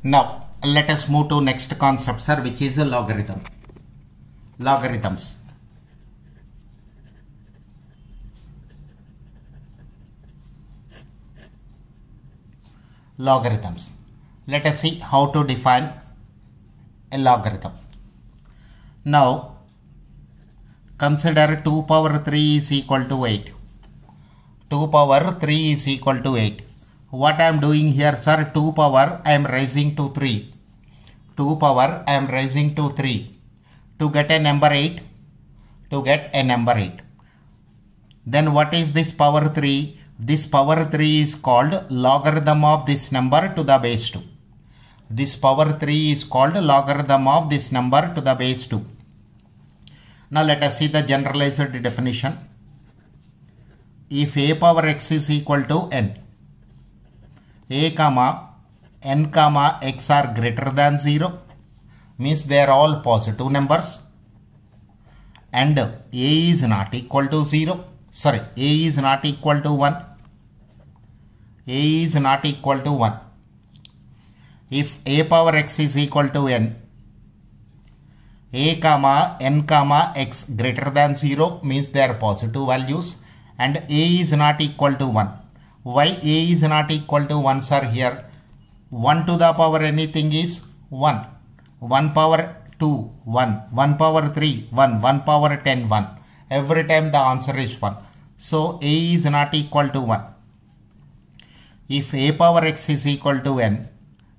Now let us move to next concept, sir, which is a logarithm. Logarithms. Logarithms. Let us see how to define a logarithm. Now consider 2 power 3 is equal to 8. 2 power 3 is equal to 8. What I am doing here, sir, 2 power I am raising to 3. 2 power I am raising to 3. To get a number 8. To get a number 8. Then what is this power 3? This power 3 is called logarithm of this number to the base 2. This power 3 is called logarithm of this number to the base 2. Now let us see the generalized definition. If a power x is equal to n, a comma n comma x are greater than 0, means they are all positive numbers, and a is not equal to 0. Sorry, a is not equal to 1. A is not equal to 1. If a power x is equal to n, a comma n comma x greater than 0 means they are positive values, and a is not equal to 1. Why a is not equal to 1, sir? Here 1 to the power anything is 1. 1 power 2 1, 1 power 3 1, 1 power 10 1. Every time the answer is 1. So a is not equal to 1. If a power x is equal to n,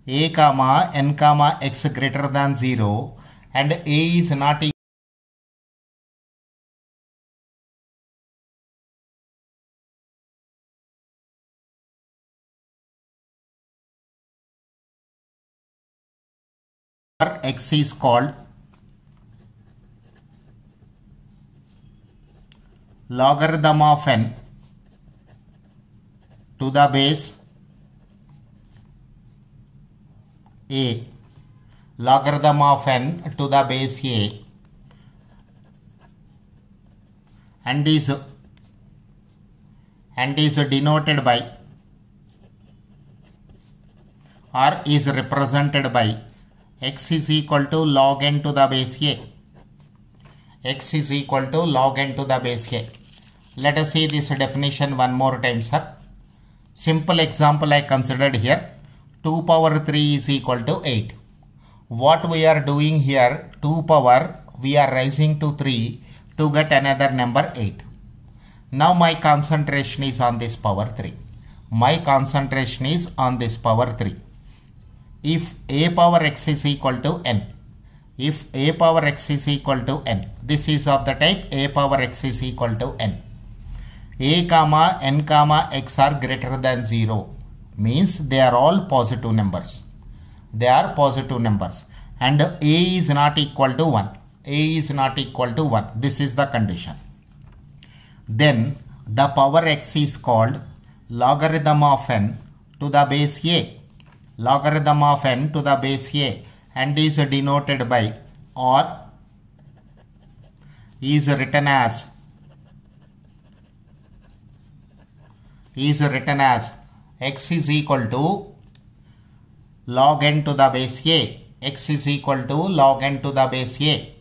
a comma n comma x greater than 0, and a is not equal x is called logarithm of n to the base a. Logarithm of n to the base a, and is denoted by or is represented by x is equal to log n to the base a. X is equal to log n to the base a. Let us see this definition one more time, sir. Simple example I considered here. 2 power 3 is equal to 8. What we are doing here, 2 power we are raising to 3 to get another number 8. Now my concentration is on this power 3. My concentration is on this power 3. If a power x is equal to n, if a power x is equal to n, this is of the type a power x is equal to n. A comma n comma x are greater than 0 means they are all positive numbers. They are positive numbers, and a is not equal to 1. A is not equal to 1. This is the condition. Then the power x is called logarithm of n to the base a. Logarithm of n to the base a, and is denoted by or is written as x is equal to log n to the base a. X is equal to log n to the base a.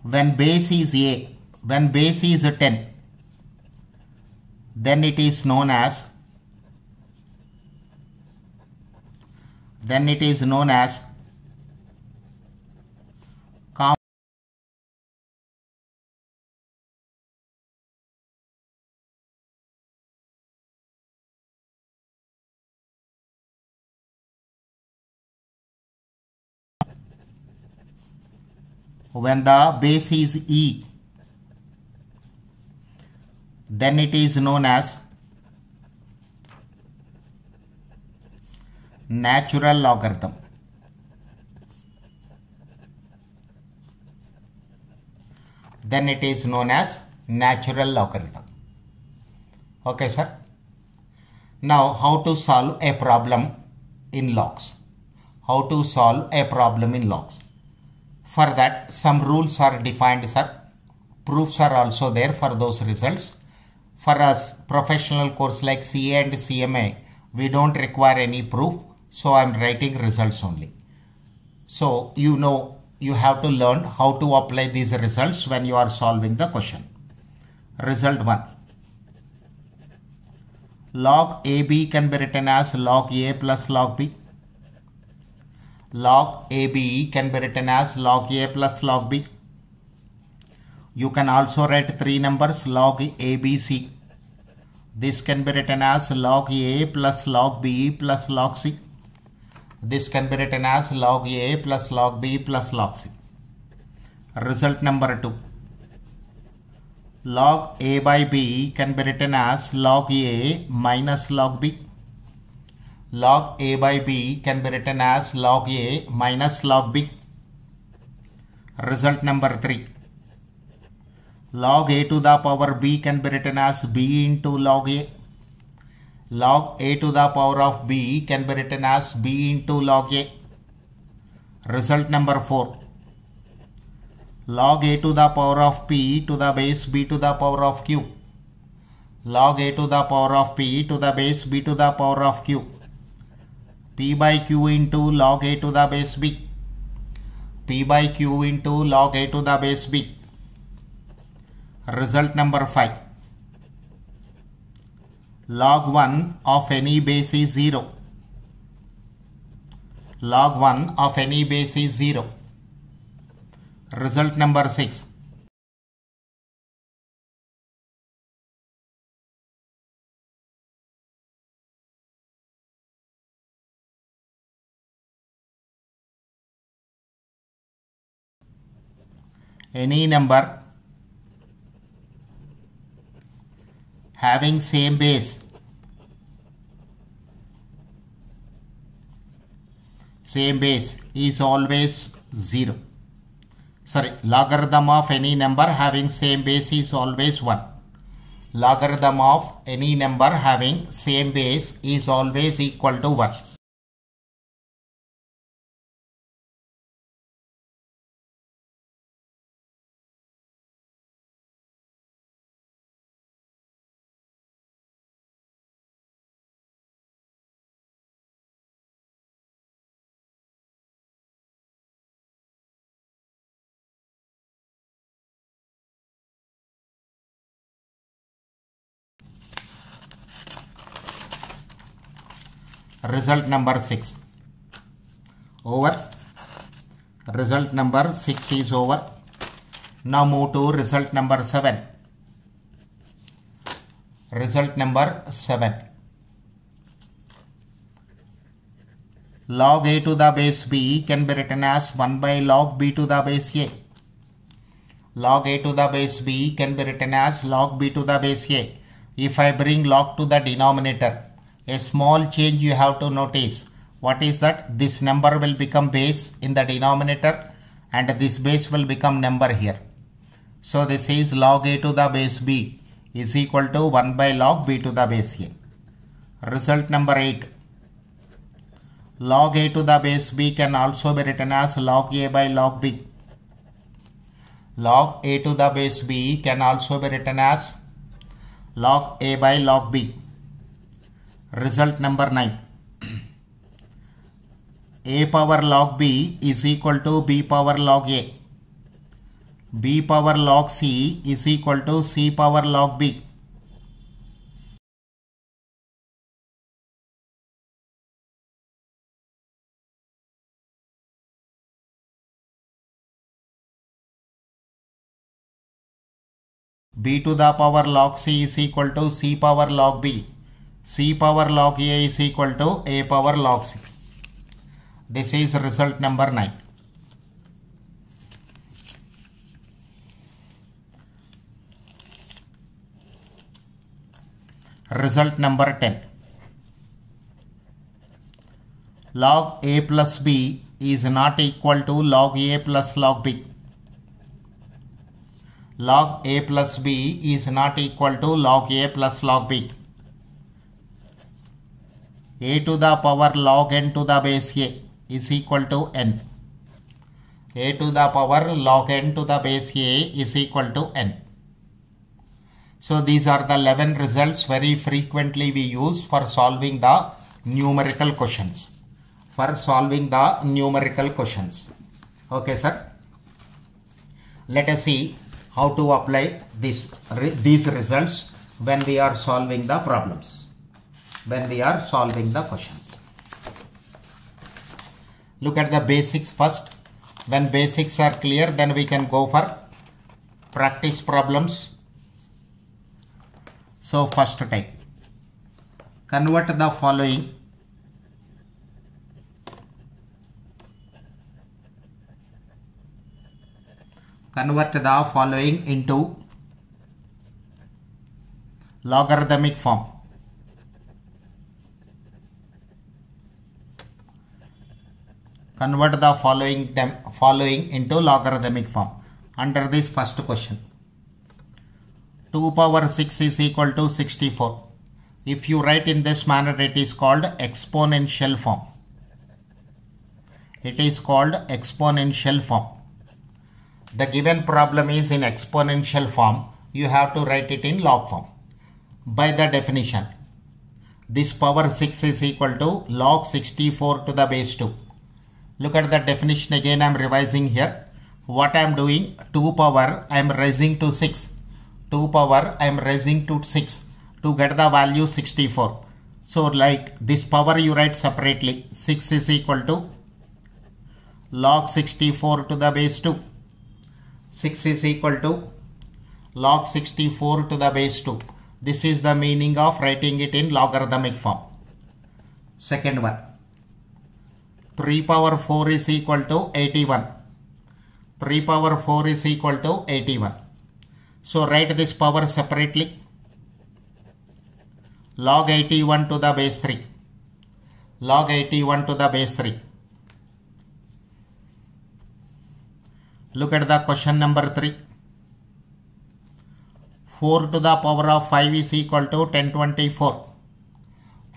When base is a, when base is 10, then it is known as when the base is e, then it is known as natural logarithm. Then it is known as natural logarithm. Okay, sir. Now how to solve a problem in logs? How to solve a problem in logs? For that some rules are defined, sir. Proofs are also there for those results. For us, professional course like CA and CMA, we don't require any proof. So I'm writing results only. So you have to learn how to apply these results when you are solving the question. Result 1. Log AB can be written as log A plus log B. Log AB can be written as log A plus log B. You can also write three numbers log ABC. This can be written as log A plus log B plus log C. This can be written as log A plus log B plus log C. Result number 2. Log A by B can be written as log A minus log B. Log A by B can be written as log A minus log B. Result number 3. Log A to the power B can be written as B into log A. Log A to the power of B can be written as B into log A. Result number 4. Log A to the power of P to the base B to the power of Q. Log A to the power of P to the base B to the power of Q. P by Q into log A to the base B. P by Q into log A to the base B. Result number 5. Log 1 of any base is 0. Log 1 of any base is 0. Result number 6. Any number having same base is always 0. Logarithm of any number having same base is always 1. Logarithm of any number having same base is always equal to 1. Result number 6 over. Result number 6 is over. Now move to result number 7. Result number 7. Log A to the base B can be written as 1 by log B to the base A. Log A to the base B can be written as log B to the base A. If I bring log to the denominator, a small change you have to notice. What is that? This number will become base in the denominator and this base will become number here. So this is log A to the base B is equal to 1 by log B to the base A. Result number 8. Log A to the base B can also be written as log A by log B. Log A to the base B can also be written as log A by log B. Result number 9. A power log B is equal to B power log A. B power log C is equal to C power log B. B to the power log C is equal to C power log B. C power log A is equal to A power log C. This is result number 9. Result number 10. Log A plus B is not equal to log A plus log B. Log A plus B is not equal to log A plus log B. A to the power log n to the base A is equal to n. A to the power log n to the base A is equal to n. So these are the 11 results very frequently we use for solving the numerical questions. Okay, sir. Let us see how to apply these results when we are solving the problems, when we are solving the questions. Look at the basics first. When basics are clear, then we can go for practice problems. So first type, convert the following into logarithmic form. Convert the following into logarithmic form. Under this first question, 2 power 6 is equal to 64. If you write in this manner, it is called exponential form. It is called exponential form. The given problem is in exponential form. You have to write it in log form. By the definition, this power 6 is equal to log 64 to the base 2. Look at the definition again. I am revising here. What I am doing, 2 power I am raising to 6. 2 power I am raising to 6 to get the value 64. So like this power you write separately. 6 is equal to log 64 to the base 2. 6 is equal to log 64 to the base 2. This is the meaning of writing it in logarithmic form. Second one, 3 power 4 is equal to 81. 3 power 4 is equal to 81. So write this power separately. Log 81 to the base 3. Log 81 to the base 3. Look at the question number 3. 4 to the power of 5 is equal to 1024.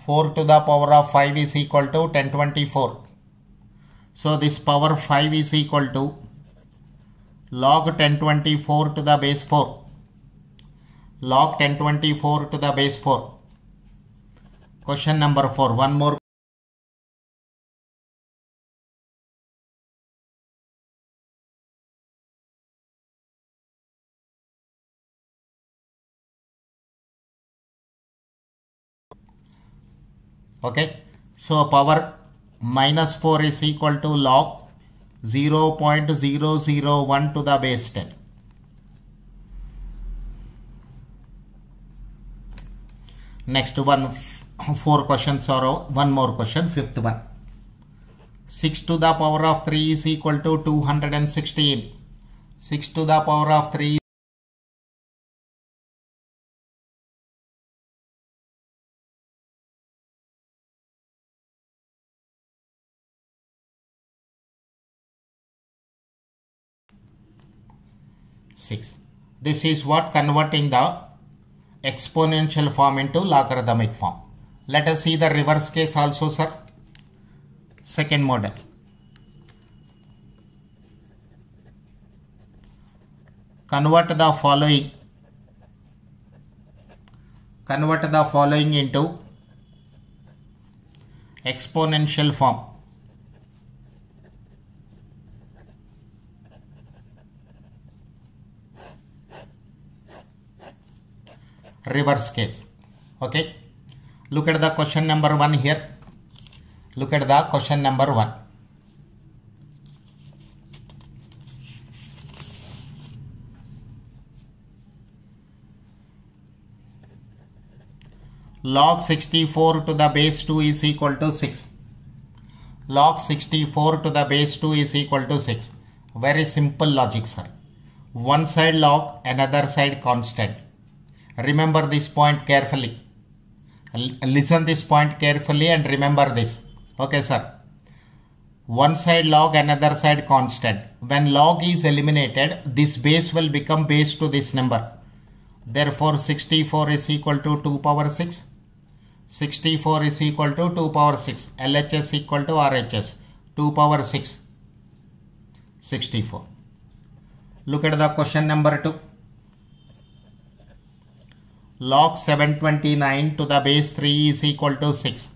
4 to the power of 5 is equal to 1024. So this power 5 is equal to log 1024 to the base 4. Log 1024 to the base 4. Question number 4. One more. Okay. So power minus 4 is equal to log 0.001 to the base 10. Next one, 4 questions or one more question, fifth one. 6 to the power of 3 is equal to 216. 6 to the power of 3 6. This is what converting the exponential form into logarithmic form. Let us see the reverse case also, sir. Second model. Convert the following into exponential form. Reverse case. Okay. Look at the question number 1 here. Look at the question number 1. Log 64 to the base 2 is equal to 6. Log 64 to the base 2 is equal to 6. Very simple logic, sir. One side log, another side constant. Remember this point carefully. Listen this point carefully and remember this. Okay, sir. One side log, another side constant. When log is eliminated, this base will become base to this number. Therefore, 64 is equal to 2 power 6. 64 is equal to 2 power 6. LHS equal to RHS. 2 power 6. 64. Look at the question number 2. log 729 to the base 3 is equal to 6.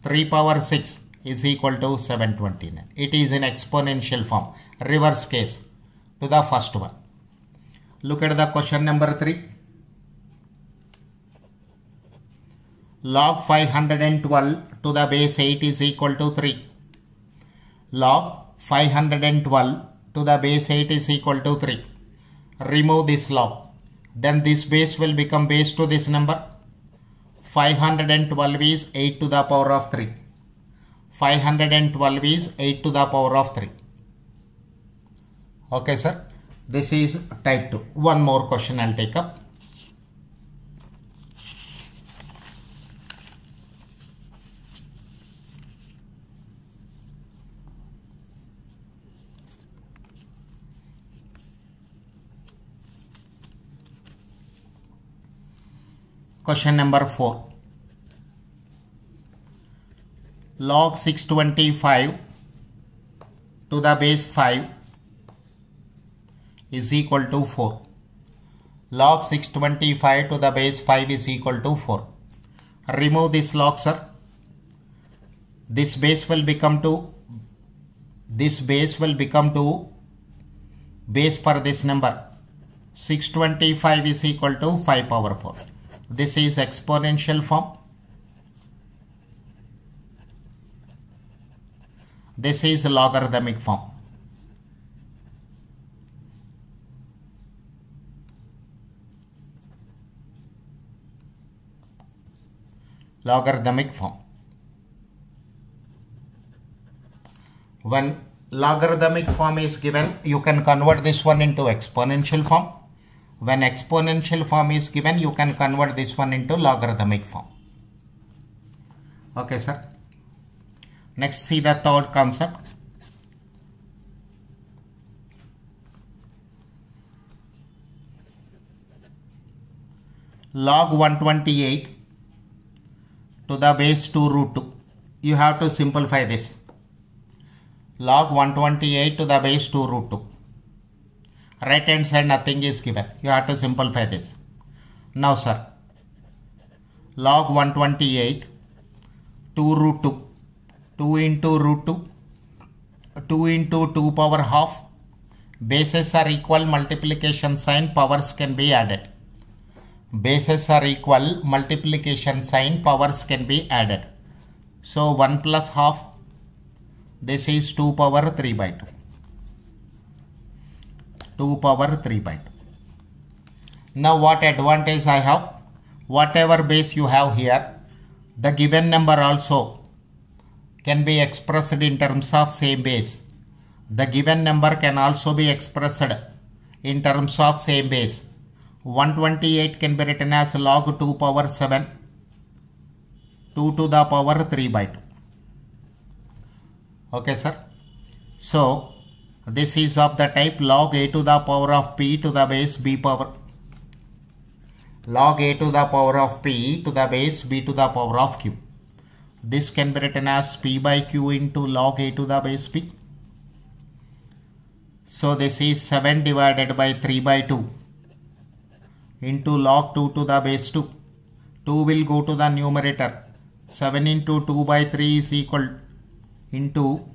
Three power 6 is equal to 729. It is in exponential form, reverse case to the first one. Look at the question number 3. Log 512 to the base 8 is equal to 3. Log 512 to the base 8 is equal to 3. Remove this log. Then this base will become base to this number. 512 is 8 to the power of 3. 512 is 8 to the power of 3. Okay, sir. This is type 2. One more question I'll take up. Question number 4. Log 625 to the base 5 is equal to 4. Log 625 to the base 5 is equal to 4. Remove this log, sir. This base will become 2. This base will become 2 base for this number. 625 is equal to 5 power 4. This is exponential form. This is logarithmic form. Logarithmic form. When logarithmic form is given, you can convert this one into exponential form. When exponential form is given, you can convert this one into logarithmic form. Okay, sir. Next, see the third concept. Log 128 to the base 2 root 2. You have to simplify this. Log 128 to the base 2 root 2. Right hand side nothing is given. You have to simplify this. Now, sir, log 128 2 root 2. 2 into root 2. 2 into 2 power half. Bases are equal, multiplication sign, powers can be added. Bases are equal, multiplication sign, powers can be added. So 1 plus half. This is 2 power 3 by 2. 2 power 3 by 2. Now what advantage I have? Whatever base you have here, the given number also can be expressed in terms of same base. The given number can also be expressed in terms of same base. 128 can be written as log 2 power 7, 2 to the power 3 by 2. Okay, sir. So this is of the type log a to the power of p to the base b power. Log a to the power of p to the base b to the power of q. This can be written as p by q into log a to the base p. So this is 7 divided by 3 by 2 into log 2 to the base 2. 2 will go to the numerator. 7 into 2 by 3 is equal into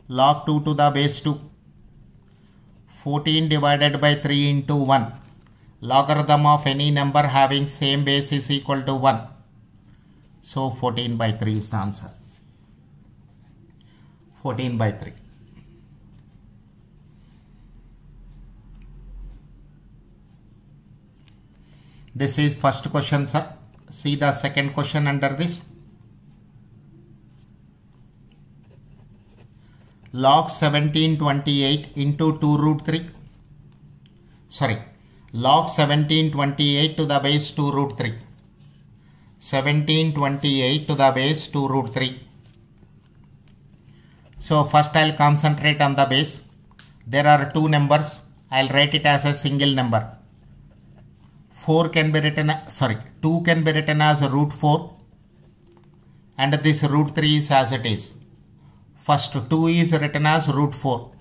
log 2 to the base 2. 14 divided by 3 into 1. Logarithm of any number having same base is equal to 1. So 14 by 3 is the answer. 14 by 3. This is first question, sir. See the second question under this. Log 1728 into 2 root 3. Sorry. Log 1728 to the base 2 root 3. 1728 to the base 2 root 3. So first I'll concentrate on the base. There are two numbers. I'll write it as a single number. 4 can be written, 2 can be written as root 4 and this root 3 is as it is. First 2 is written as root 4.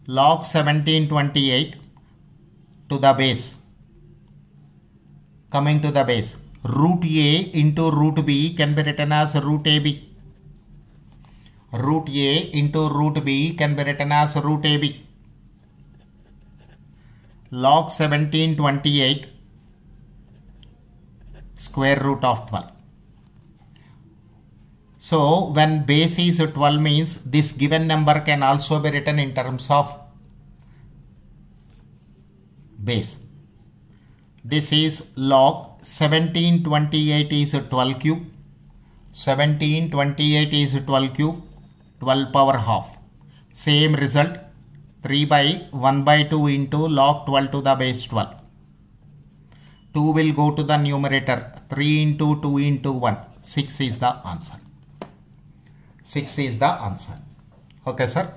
Log 1728 to the base. Coming to the base. Root A into root B can be written as root AB. Root A into root B can be written as root AB. Log 1728 square root of 12. So when base is 12 means this given number can also be written in terms of base. This is log 1728 is 12 cube. 1728 is 12 cube. 12 power half. Same result. 3 by 1 by 2 into log 12 to the base 12. 2 will go to the numerator. 3 into 2 into 1. 6 is the answer. 6 is the answer. Okay, sir.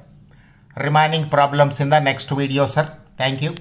Remaining problems in the next video, sir. Thank you.